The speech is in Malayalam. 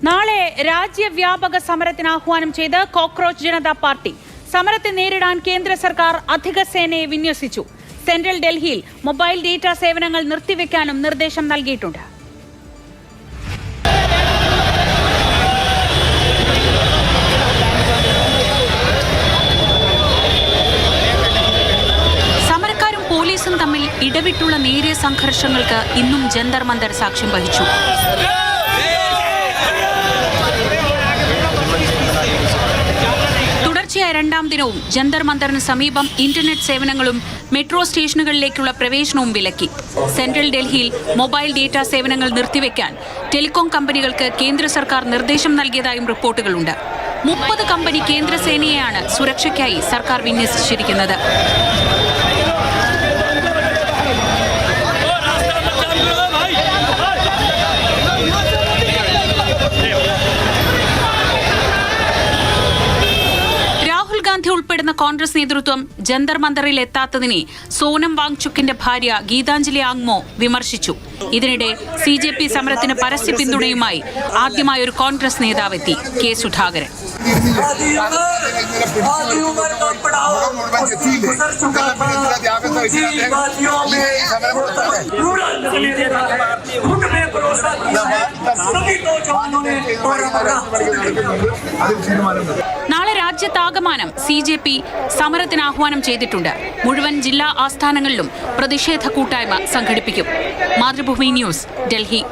നാളെ രാജ്യവ്യാപക സമരത്തിന് ആഹ്വാനം ചെയ്ത് കോക്രോച്ച് ജനതാ പാർട്ടി. സമരത്തെ നേരിടാൻ കേന്ദ്ര സർക്കാർ അധിക സേനയെ വിന്യസിച്ചു. സെൻട്രൽ ഡൽഹിയിൽ മൊബൈൽ ഡേറ്റ സേവനങ്ങൾ നിർത്തിവെക്കാനും നിർദ്ദേശം നൽകിയിട്ടുണ്ട്. സമരക്കാരും പോലീസും തമ്മിൽ ഇടവിട്ടുള്ള നേരിയ സംഘർഷങ്ങൾക്ക് ഇന്നും ജന്തർ മന്ദർ സാക്ഷ്യം വഹിച്ചു. രണ്ടാം ദിനവും ജന്തർ മന്ദറിന് സമീപം ഇന്റർനെറ്റ് സേവനങ്ങളും മെട്രോ സ്റ്റേഷനുകളിലേക്കുള്ള പ്രവേശനവും വിലക്കി. സെൻട്രൽ ഡൽഹിയിൽ മൊബൈൽ ഡേറ്റ സേവനങ്ങൾ നിർത്തിവെക്കാൻ ടെലികോം കമ്പനികൾക്ക് കേന്ദ്ര സർക്കാർ നിർദ്ദേശം നൽകിയതായും റിപ്പോർട്ടുകളുണ്ട്. 30 കമ്പനി കേന്ദ്ര സേനയെയാണ് സുരക്ഷയ്ക്കായി സർക്കാർ വിന്യസിച്ചിരിക്കുന്നത്. ഉൾപ്പെടുന്ന കോൺഗ്രസ് നേതൃത്വം ജന്തർ മന്ദറിൽ എത്താത്തതിനെ സോനം വാങ്ചുക്കിന്റെ ഭാര്യ ഗീതാഞ്ജലി ആങ്മോ വിമർശിച്ചു. ഇതിനിടെ CJP സമരത്തിന് പരസ്യ പിന്തുണയുമായി ആദ്യമായി ഒരു കോൺഗ്രസ് നേതാവെത്തി, കെ സുധാകരൻ. നാളെ രാജ്യത്താകമാനം CJP സമരത്തിന് ആഹ്വാനം ചെയ്തിട്ടുണ്ട്. മുഴുവൻ ജില്ലാ ആസ്ഥാനങ്ങളിലും പ്രതിഷേധ കൂട്ടായ്മ സംഘടിപ്പിക്കും. മാതൃഭൂമി ന്യൂസ്, ഡൽഹി.